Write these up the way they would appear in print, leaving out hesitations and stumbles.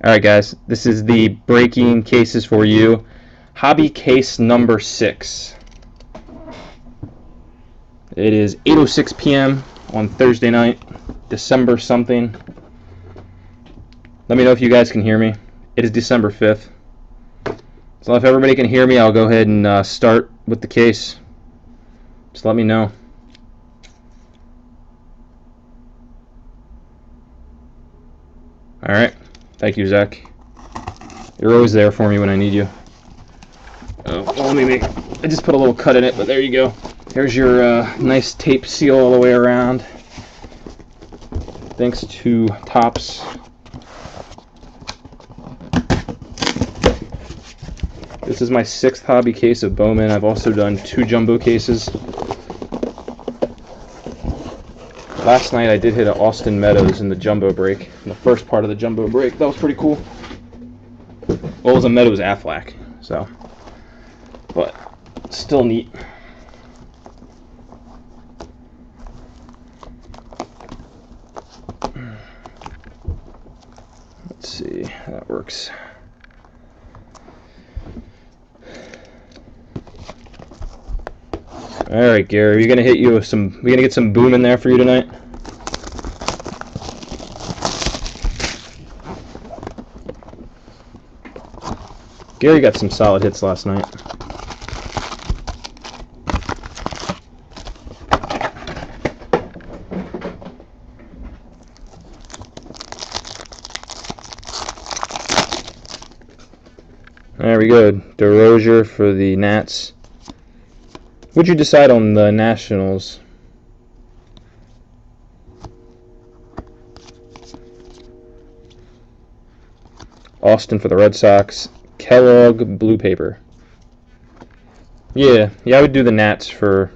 Alright guys, this is the breaking cases for you. Hobby case number 6. It is 8:06 p.m. on Thursday night, December something. Let me know if you guys can hear me. It is December 5th. So if everybody can hear me, I'll go ahead and start with the case. Just let me know. Alright. Thank you, Zach. You're always there for me when I need you. Oh, well, I just put a little cut in it, but there you go. There's your nice tape seal all the way around. Thanks to Topps. This is my 6th hobby case of Bowman. I've also done 2 jumbo cases. Last night I did hit an Austin Meadows in the jumbo break, in the first part of the jumbo break. That was pretty cool. Well, it was a Meadows Aflac, so, but still neat. Let's see how that works. All right, Gary, we're gonna hit you with some. We're gonna get some Bowman there for you tonight. Gary got some solid hits last night. There we go. DeRozier for the Nats. What'd you decide on the Nationals? Austin for the Red Sox. Kellogg blue paper. Yeah, I would do the Nats for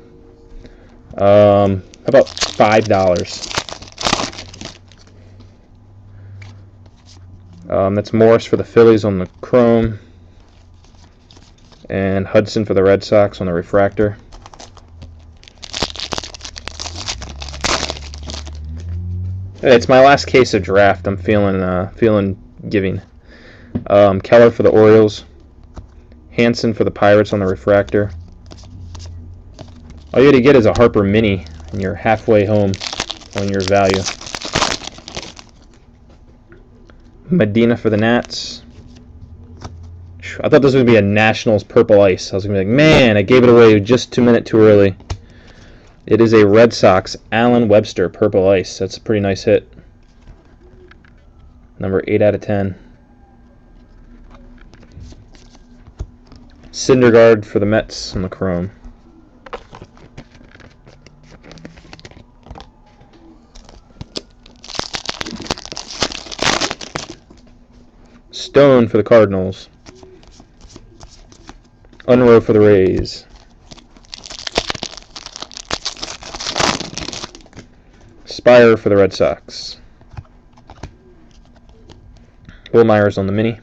about $5. That's Morris for the Phillies on the chrome, and Hudson for the Red Sox on the refractor. Hey, it's my last case of draft. I'm feeling giving. Keller for the Orioles. Hansen for the Pirates on the refractor. All you got to get is a Harper Mini, and you're halfway home on your value. Medina for the Nats. I thought this would be a Nationals Purple Ice. I was going to be like, man, I gave it away just 2 minutes too early. It is a Red Sox Allen Webster Purple Ice. That's a pretty nice hit. Number 8 out of 10. Syndergaard for the Mets on the chrome. Stone for the Cardinals. Unrow for the Rays. Spire for the Red Sox. Will Myers on the mini.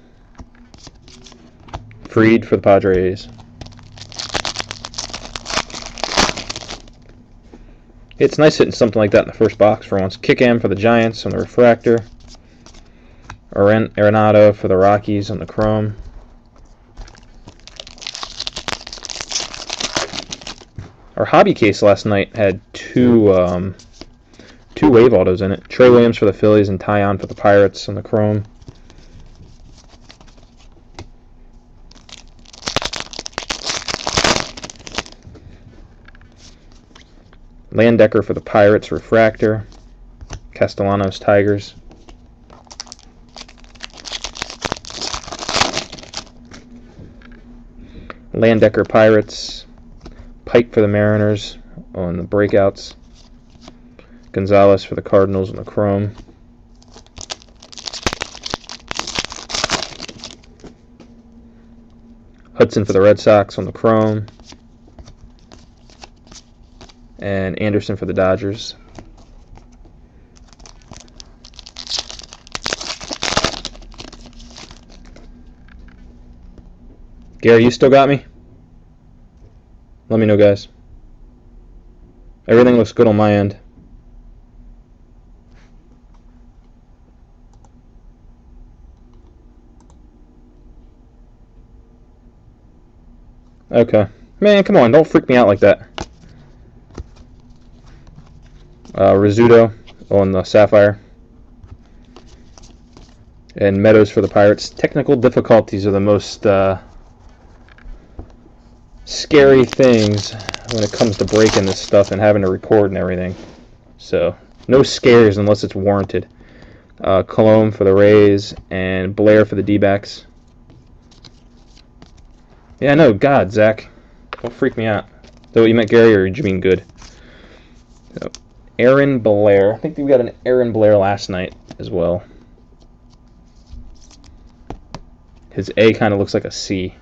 Freed for the Padres. It's nice hitting something like that in the first box for once. Kickham for the Giants on the refractor. Arenado for the Rockies on the chrome. Our hobby case last night had two wave autos in it. Trey Williams for the Phillies and Tyon for the Pirates on the chrome. Landecker for the Pirates refractor. Castellanos Tigers. Landecker Pirates. Pike for the Mariners on the breakouts. Gonzalez for the Cardinals on the chrome. Hudson for the Red Sox on the chrome. And Anderson for the Dodgers. Gary, you still got me? Let me know, guys. Everything looks good on my end. Okay. Man, come on, don't freak me out like that. Rizzuto on the Sapphire. And Meadows for the Pirates. Technical difficulties are the most scary things when it comes to breaking this stuff and having to record and everything. So, no scares unless it's warranted. Colomb for the Rays and Blair for the D-backs. Yeah, no, God, Zach. Don't freak me out. Is that what you meant, Gary, or did you mean good? So, Aaron Blair. I think we got an Aaron Blair last night as well. His A kind of looks like a C.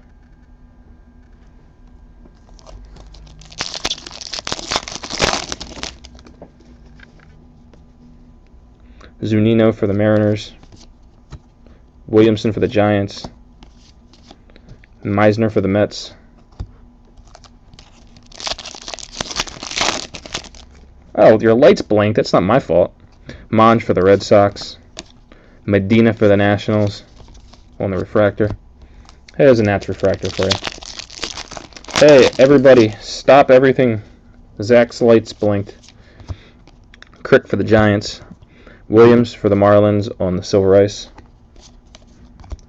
Zunino for the Mariners. Williamson for the Giants. Meisner for the Mets. Oh, your light's blinked. That's not my fault. Monge for the Red Sox. Medina for the Nationals. On the refractor. Hey, there's a Nats refractor for you. Hey, everybody, stop everything. Zach's lights blinked. Crick for the Giants. Williams for the Marlins on the Silver Ice.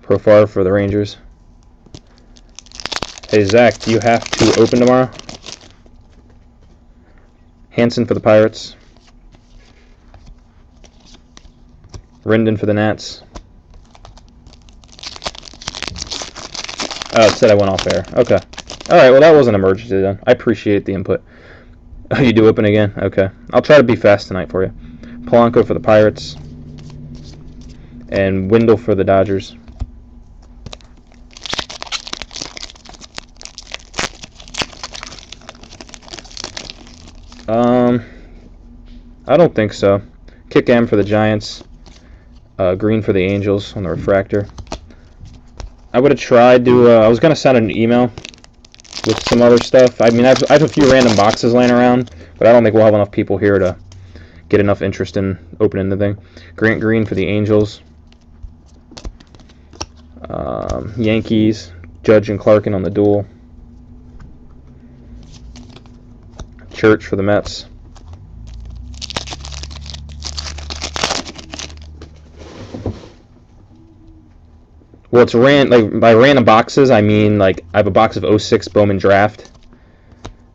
Profar for the Rangers. Hey, Zach, do you have to open tomorrow? Hansen for the Pirates. Rendon for the Nats. Oh, it said I went off air. Okay. Alright, well, that was an emergency then. I appreciate the input. Oh, you do open again? Okay. I'll try to be fast tonight for you. Polanco for the Pirates. And Wendell for the Dodgers. I don't think so. Kick M for the Giants. Green for the Angels on the refractor. I would have tried to. I was gonna send an email with some other stuff. I mean, I have a few random boxes laying around, but I don't think we'll have enough people here to get enough interest in opening the thing. Grant Green for the Angels. Yankees. Judge and Clarkin on the duel. Church for the Mets. Well, it's like by random boxes, I mean like I have a box of 06 Bowman Draft,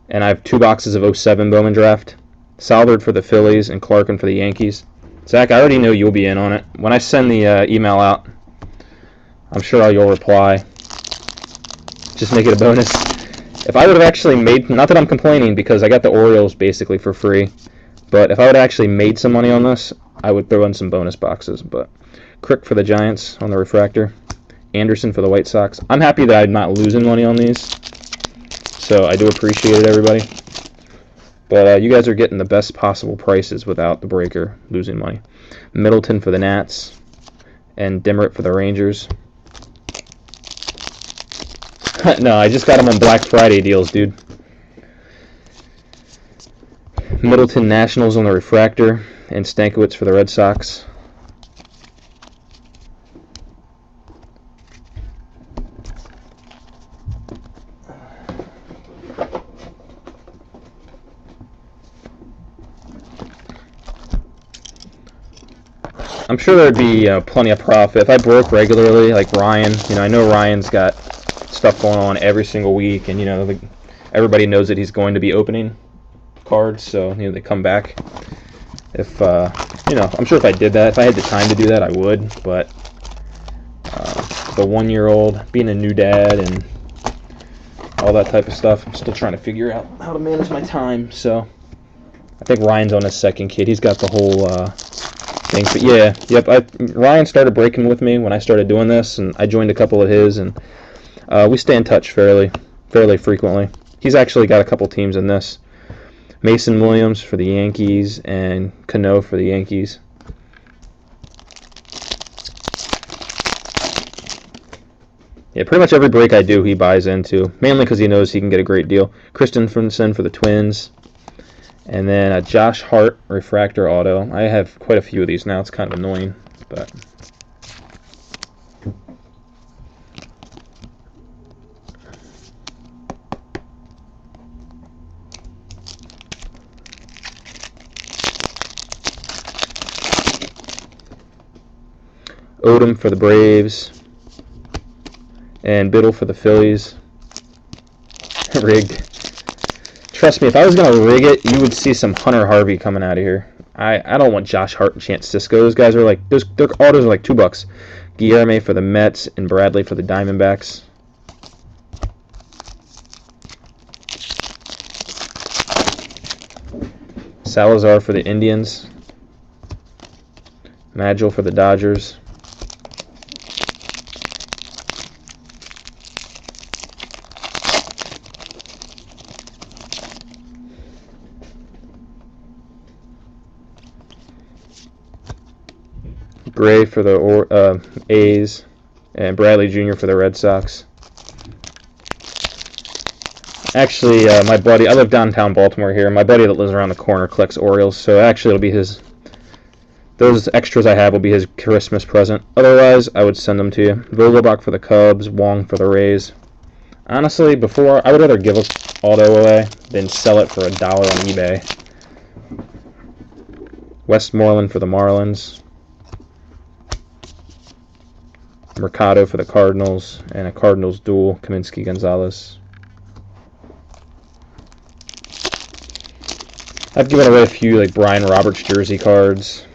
and I have 2 boxes of 07 Bowman Draft. Salvard for the Phillies and Clarkin for the Yankees. Zach, I already know you'll be in on it. When I send the email out, I'm sure you'll reply. Just make it a bonus. If I would have actually made, not that I'm complaining because I got the Orioles basically for free, but if I would have actually made some money on this, I would throw in some bonus boxes. But Crick for the Giants on the refractor. Anderson for the White Sox. I'm happy that I'm not losing money on these, so I do appreciate it, everybody. But you guys are getting the best possible prices without the breaker losing money. Middleton for the Nats and Dimrit for the Rangers. No, I just got them on Black Friday deals, dude. Middleton Nationals on the refractor and Stankiewicz for the Red Sox. I'm sure there'd be plenty of profit if I broke regularly, like Ryan. I know Ryan's got stuff going on every single week, and everybody knows that he's going to be opening cards, so they come back. If I'm sure if I did that, if I had the time to do that, I would. But the 1-year-old, being a new dad, and all that type of stuff, I'm still trying to figure out how to manage my time. So I think Ryan's on his second kid. He's got the whole thing. But yeah, yep. Ryan started breaking with me when I started doing this, and I joined a couple of his, and we stay in touch fairly frequently. He's actually got a couple teams in this. Mason Williams for the Yankees and Cano for the Yankees. Yeah, pretty much every break I do, he buys into, mainly because he knows he can get a great deal. Christensen for the Twins. And then a Josh Hart refractor auto. I have quite a few of these now. It's kind of annoying, but Odom for the Braves. And Biddle for the Phillies. Rigged. Trust me, if I was going to rig it, you would see some Hunter Harvey coming out of here. I don't want Josh Hart and Chance Sisco. Those guys are like, their autos are like $2. Guillermo for the Mets and Bradley for the Diamondbacks. Salazar for the Indians. Magil for the Dodgers. Gray for the A's, and Bradley Jr. for the Red Sox. Actually, my buddy, I live downtown Baltimore here. My buddy that lives around the corner collects Orioles, so actually it'll be his. Those extras I have will be his Christmas present. Otherwise, I would send them to you. Vogelbach for the Cubs, Wong for the Rays. Honestly, before, I would rather give an auto away than sell it for $1 on eBay. Westmoreland for the Marlins. Mercado for the Cardinals, and a Cardinals duel, Kaminsky Gonzalez. I've given away a few like Brian Roberts jersey cards.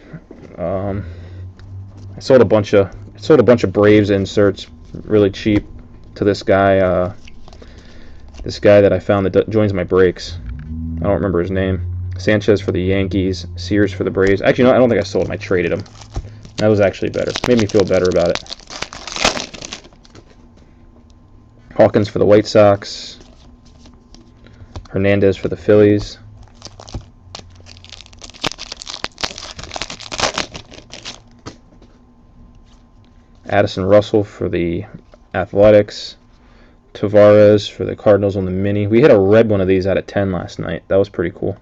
I sold a bunch of Braves inserts really cheap to this guy that I found that joins my breaks. I don't remember his name. Sanchez for the Yankees, Sears for the Braves. Actually, no, I don't think I sold him. I traded him. That was actually better. Made me feel better about it. Hawkins for the White Sox. Hernandez for the Phillies. Addison Russell for the Athletics. Tavares for the Cardinals on the mini. We hit a red one of these out of 10 last night. That was pretty cool.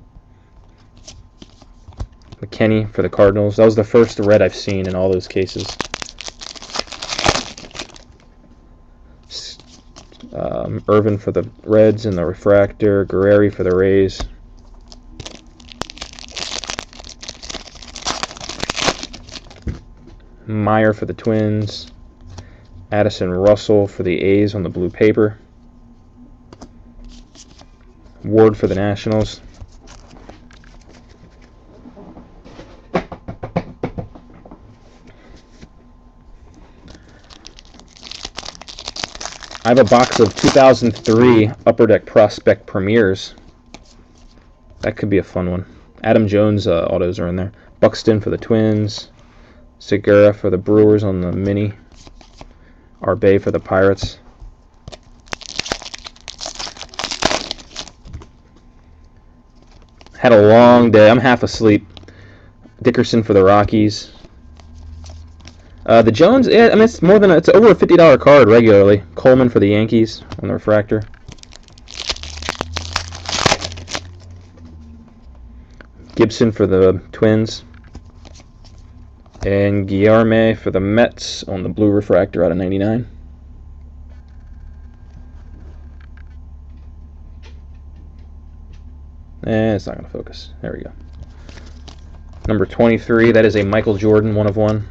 McKinney for the Cardinals. That was the first red I've seen in all those cases. Irvin for the Reds and the refractor. Guerrero for the Rays. Meyer for the Twins. Addison Russell for the A's on the blue paper. Ward for the Nationals. I have a box of 2003 Upper Deck Prospect Premieres. That could be a fun one. Adam Jones autos are in there. Buxton for the Twins. Segura for the Brewers on the mini. Arbe for the Pirates. Had a long day. I'm half asleep. Dickerson for the Rockies. The Jones, yeah, I mean, it's over a $50 card regularly. Coleman for the Yankees on the refractor. Gibson for the Twins. And Guillermo for the Mets on the blue refractor out of 99. It's not going to focus. There we go. Number 23, that is a Michael Jordan 1 of 1.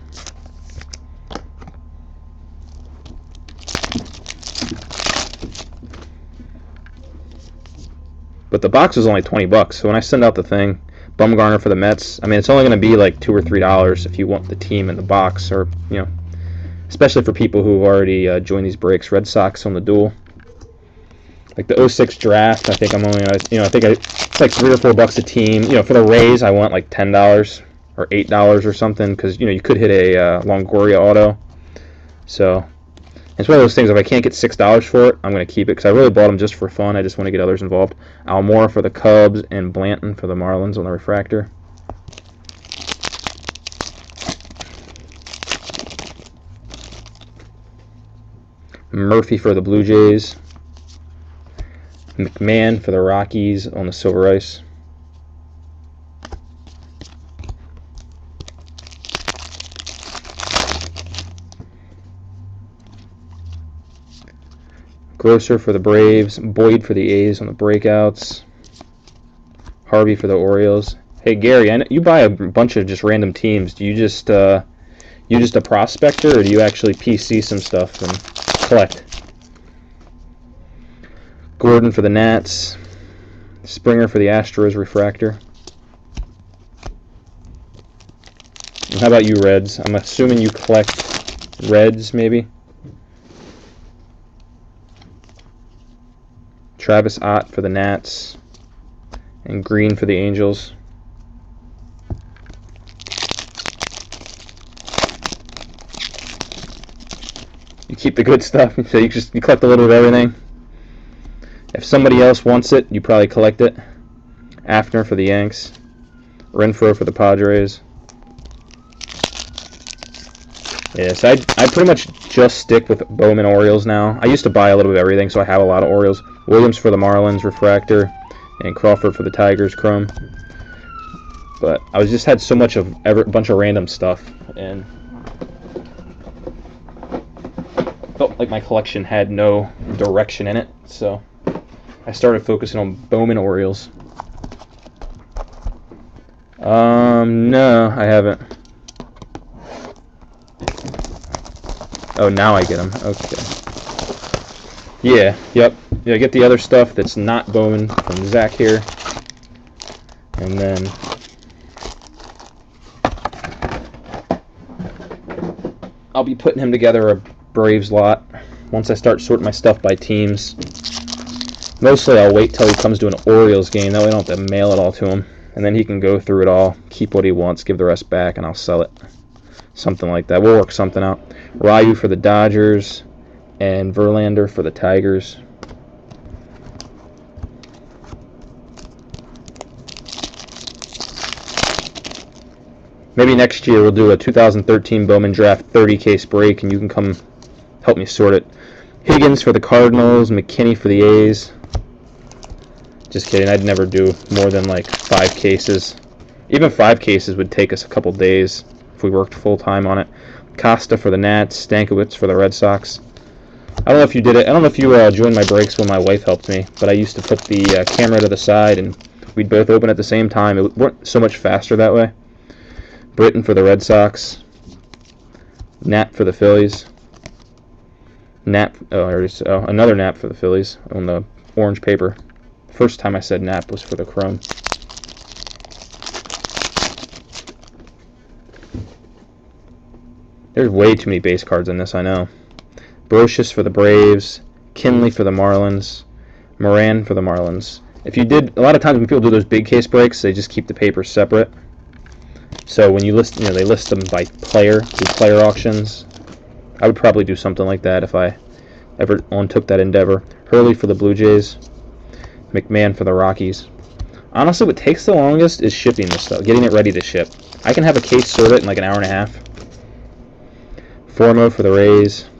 But the box was only $20, so when I send out the thing, Bumgarner for the Mets, I mean, it's only going to be like $2 or $3 if you want the team in the box, or, you know, especially for people who have already joined these breaks. Red Sox on the duel. Like the 06 draft, I think I'm only, I think it's like $3 or $4 a team. You know, for the Rays, I want like $10 or $8 or something, because, you know, you could hit a Longoria auto. So it's one of those things, if I can't get $6 for it, I'm going to keep it, because I really bought them just for fun. I just want to get others involved. Almora for the Cubs and Blanton for the Marlins on the refractor. Murphy for the Blue Jays. McMahon for the Rockies on the silver ice. Grosser for the Braves, Boyd for the A's on the breakouts, Harvey for the Orioles. Hey Gary, I know you buy a bunch of just random teams. Do you just you You just a prospector, or do you actually PC some stuff and collect? Gordon for the Nats. Springer for the Astros refractor. And how about you, Reds? I'm assuming you collect Reds, maybe? Travis Ott for the Nats. And Green for the Angels. You keep the good stuff, so you collect a little of everything. If somebody else wants it, you probably collect it. After for the Yanks. Renfroe for the Padres. Yeah, so I pretty much just stick with Bowman Orioles now. I used to buy a little bit of everything, so I have a lot of Orioles. Williams for the Marlins refractor, and Crawford for the Tigers chrome. But I just had so much of a bunch of random stuff, and felt like my collection had no direction in it, so I started focusing on Bowman Orioles. No, I haven't. Oh, now I get them. Okay. Yeah, yep. Yeah, I get the other stuff that's not Bowman from Zach here. And then I'll be putting him together a Braves lot once I start sorting my stuff by teams. Mostly I'll wait till he comes to an Orioles game. That way I don't have to mail it all to him. And then he can go through it all, keep what he wants, give the rest back, and I'll sell it. Something like that. We'll work something out. Ryu for the Dodgers and Verlander for the Tigers. Maybe next year we'll do a 2013 Bowman Draft 30-case break, and you can come help me sort it. Higgins for the Cardinals, McKinney for the A's. Just kidding, I'd never do more than like 5 cases. Even 5 cases would take us a couple days if we worked full-time on it. Costa for the Nats, Stankiewicz for the Red Sox. I don't know if you did it. I don't know if you joined my breaks when my wife helped me, but I used to put the camera to the side and we'd both open at the same time. It went so much faster that way. Britton for the Red Sox. Nap for the Phillies. Another Nap for the Phillies on the orange paper. First time I said Nap was for the Chrome. There's way too many base cards in this, I know. Brocious for the Braves, Kinley for the Marlins, Moran for the Marlins. If you did, a lot of times when people do those big case breaks, they just keep the papers separate. So when you list, they list them by player, do player auctions. I would probably do something like that if I ever took that endeavor. Hurley for the Blue Jays, McMahon for the Rockies. Honestly, what takes the longest is shipping this stuff, getting it ready to ship. I can have a case sorted in like an hour and a half. Formo for the Rays,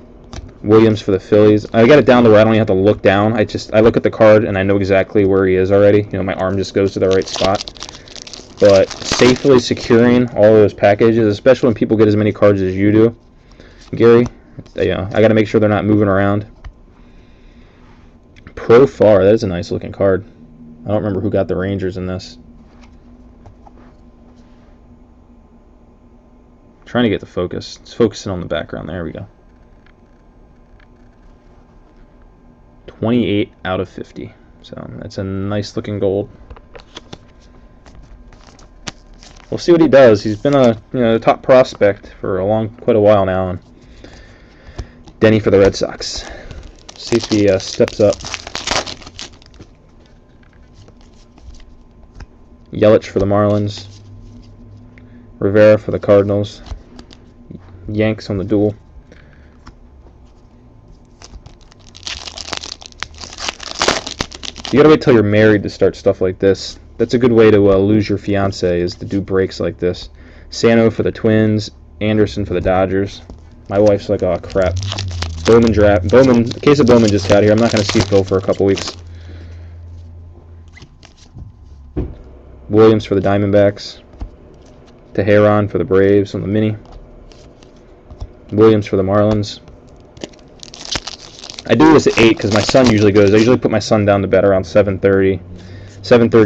Williams for the Phillies. I got it down to where I don't even have to look down. I look at the card and I know exactly where he is already. My arm just goes to the right spot. But safely securing all of those packages, especially when people get as many cards as you do, Gary, I got to make sure they're not moving around. Profar, that is a nice looking card. I don't remember who got the Rangers in this. Trying to get the focus. It's focusing on the background. There we go. 28 out of 50. So that's a nice looking gold. We'll see what he does. He's been a top prospect for quite a while now. And Denny for the Red Sox. See if he steps up. Yelich for the Marlins. Rivera for the Cardinals. Yanks on the duel. You gotta wait till you're married to start stuff like this. That's a good way to lose your fiance, is to do breaks like this. Sano for the Twins. Anderson for the Dodgers. My wife's like, oh crap. Bowman draft. Bowman. The case of Bowman just got here. I'm not gonna see Phil for a couple weeks. Williams for the Diamondbacks. Teheran for the Braves on the mini. Williams for the Marlins. I do this at 8 because my son usually goes. I usually put my son down to bed around 7:30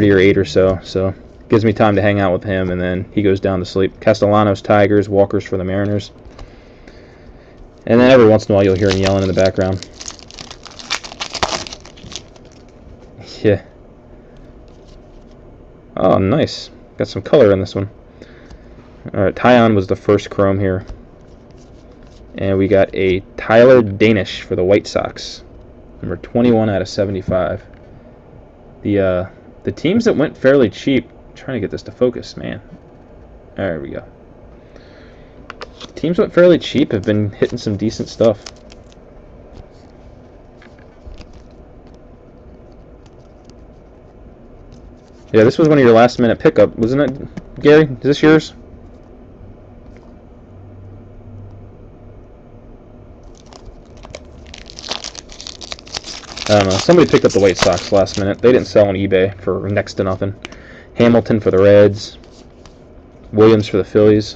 or 8 or so. So it gives me time to hang out with him, and then he goes down to sleep. Castellanos, Tigers. Walkers for the Mariners. And then every once in a while you'll hear him yelling in the background. Yeah. Oh, nice. Got some color in this one. Alright, Tyon was the first chrome here. And we got a Tyler Danish for the White Sox. Number 21 out of 75. The teams that went fairly cheap, I'm trying to get this to focus, man. There we go. Teams went fairly cheap have been hitting some decent stuff. Yeah, this was one of your last minute pickup, wasn't it, Gary? Is this yours? I don't know. Somebody picked up the White Sox last minute. They didn't sell on eBay for next to nothing. Hamilton for the Reds. Williams for the Phillies.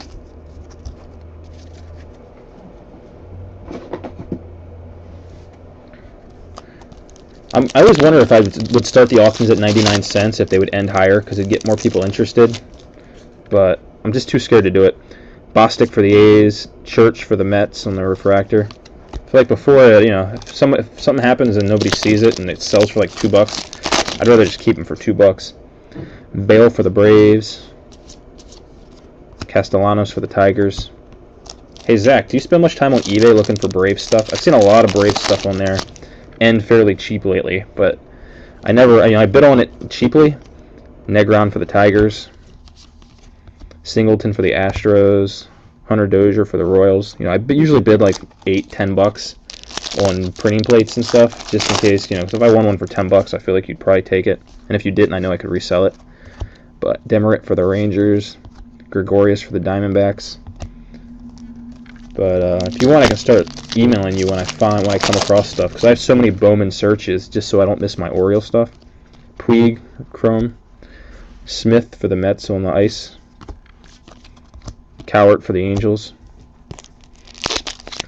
I always wonder if I would start the auctions at 99 cents if they would end higher because it'd get more people interested. But I'm just too scared to do it. Bostic for the A's. Church for the Mets on the refractor. I feel like before, if something happens and nobody sees it and it sells for like $2, I'd rather just keep them for $2. Bale for the Braves. Castellanos for the Tigers. Hey Zach, do you spend much time on eBay looking for Brave stuff? I've seen a lot of Brave stuff on there, and fairly cheap lately, but I never, I bid on it cheaply. Negron for the Tigers. Singleton for the Astros. Hunter Dozier for the Royals. I usually bid like $8-10 on printing plates and stuff, just in case, because if I won one for $10, I feel like you'd probably take it, and if you didn't, I know I could resell it. But Demerit for the Rangers. Gregorius for the Diamondbacks. But if you want, I can start emailing you when I come across stuff, because I have so many Bowman searches just so I don't miss my Oriole stuff. Puig, Chrome. Smith for the Mets on the ice. Cowart for the Angels.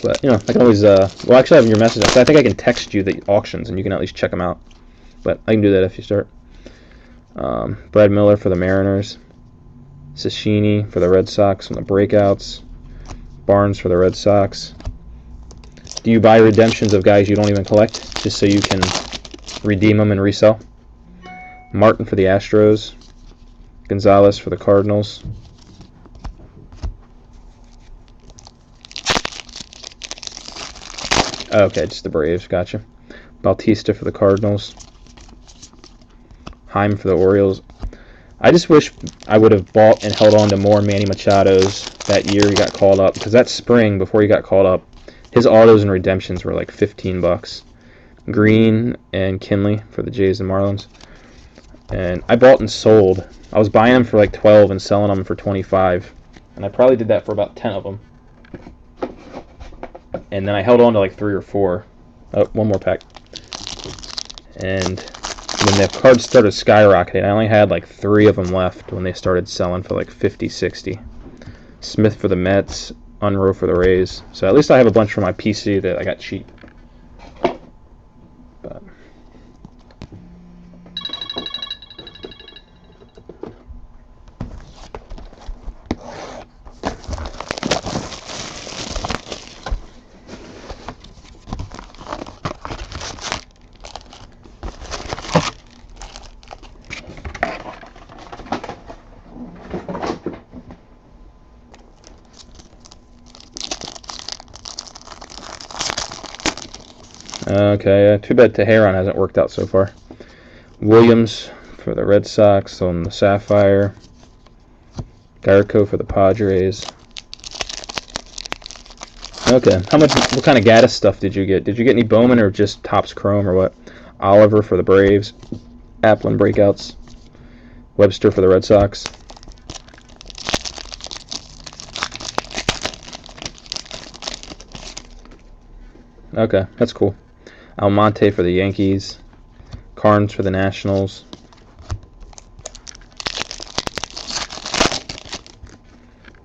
But I can always well, actually I have your message. I think I can text you the auctions and you can at least check them out. But I can do that if you start. Brad Miller for the Mariners. Cicchini for the Red Sox on the breakouts. Barnes for the Red Sox. Do you buy redemptions of guys you don't even collect just so you can redeem them and resell? Martin for the Astros. Gonzalez for the Cardinals. Okay, just the Braves, gotcha. Bautista for the Cardinals. Heim for the Orioles. I just wish I would have bought and held on to more Manny Machados that year he got called up, because that spring before he got called up, his autos and redemptions were like $15. Green and Kinley for the Jays and Marlins. And I bought and sold. I was buying them for like 12 and selling them for 25, and I probably did that for about 10 of them. And then I held on to like 3 or 4. Oh, one more pack. And when the cards started skyrocketing, I only had like 3 of them left when they started selling for like 50, 60. Smith for the Mets, Unruh for the Rays. So at least I have a bunch for my PC that I got cheap. But okay, too bad Teheran hasn't worked out so far. Williams for the Red Sox on the Sapphire. Garco for the Padres. Okay, what kind of Gaddis stuff did you get? Did you get any Bowman or just Topps Chrome or what? Oliver for the Braves. Applin breakouts. Webster for the Red Sox. Okay, that's cool. Almonte for the Yankees. Carnes for the Nationals.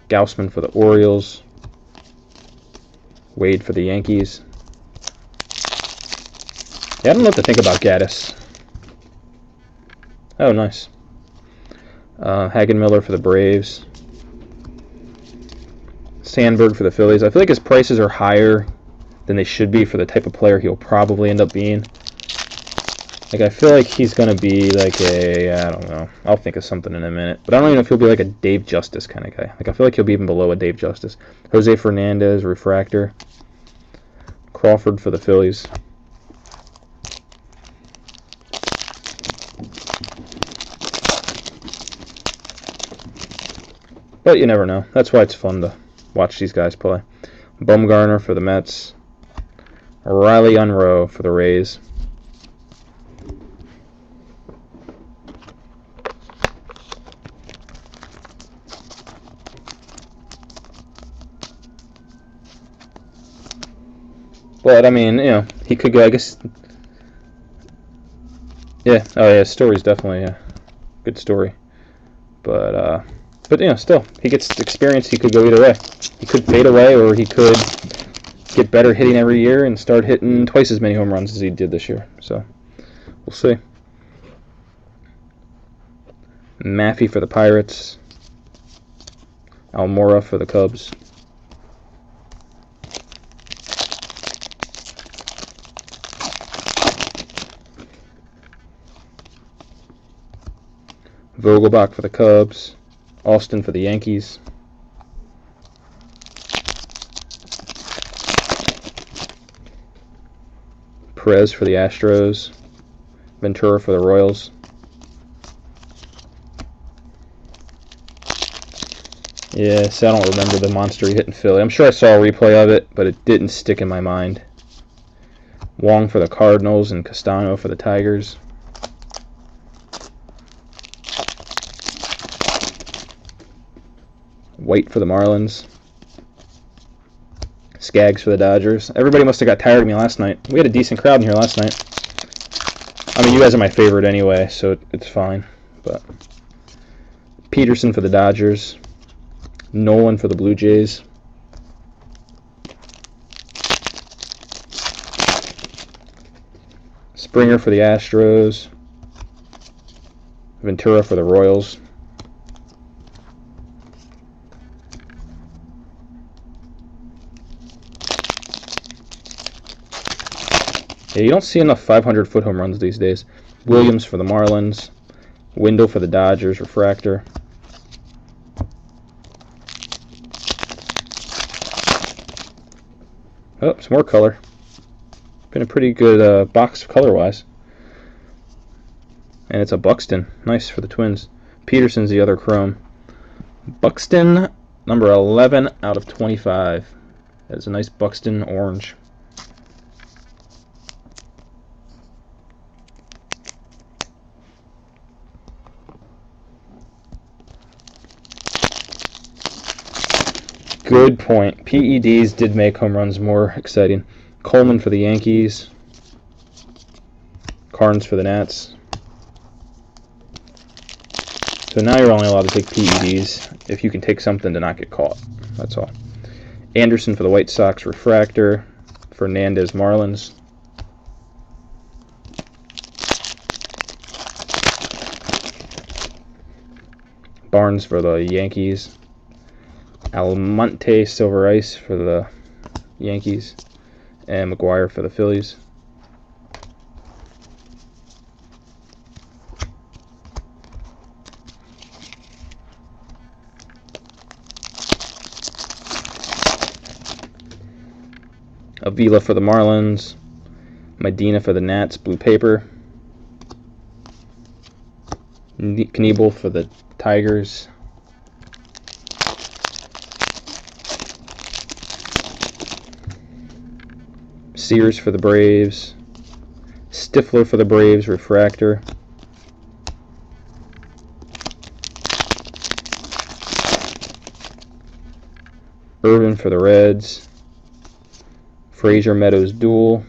Gaussman for the Orioles. Wade for the Yankees. Yeah, I don't know what to think about Gaddis. Oh, nice. Hagen Miller for the Braves. Sandberg for the Phillies. I feel like his prices are higher than they should be for the type of player he'll probably end up being. Like, I feel like he's going to be like I don't know. I'll think of something in a minute. But I don't even know if he'll be like a Dave Justice kind of guy. Like, I feel like he'll be even below a Dave Justice. Jose Fernandez, refractor. Crawford for the Phillies. But you never know. That's why it's fun to watch these guys play. Bumgarner for the Mets. Riley Unroe for the Rays. But, I mean, you know, he could go, I guess. Yeah, oh yeah, story's definitely a good story. But you know, still, he gets experience. He could go either way. He could fade away, or he could get better hitting every year and start hitting twice as many home runs as he did this year. So, we'll see. Maffey for the Pirates. Almora for the Cubs. Vogelbach for the Cubs. Austin for the Yankees. Perez for the Astros. Ventura for the Royals. Yes, I don't remember the monster he hit in Philly. I'm sure I saw a replay of it, but it didn't stick in my mind. Wong for the Cardinals and Castano for the Tigers. White for the Marlins. Skaggs for the Dodgers. Everybody must have got tired of me last night. We had a decent crowd in here last night. I mean, you guys are my favorite anyway, so it's fine. But Peterson for the Dodgers. Nolan for the Blue Jays. Springer for the Astros. Ventura for the Royals. Yeah, you don't see enough 500-foot home runs these days. Williams for the Marlins. Wendell for the Dodgers, refractor. Oh, some more color. Been a pretty good box color-wise. And it's a Buxton. Nice for the Twins. Peterson's the other chrome. Buxton, number 11 out of 25. That's a nice Buxton orange. Good point. PEDs did make home runs more exciting. Coleman for the Yankees. Carnes for the Nats. So now you're only allowed to take PEDs if you can take something to not get caught. That's all. Anderson for the White Sox, refractor. Fernandez, Marlins. Barnes for the Yankees. Almonte Silver Ice for the Yankees. And McGuire for the Phillies. Avila for the Marlins. Medina for the Nats, blue paper. Kniebel for the Tigers. Sears for the Braves. Stifler for the Braves, refractor. Irvin for the Reds. Frazier Meadows dual.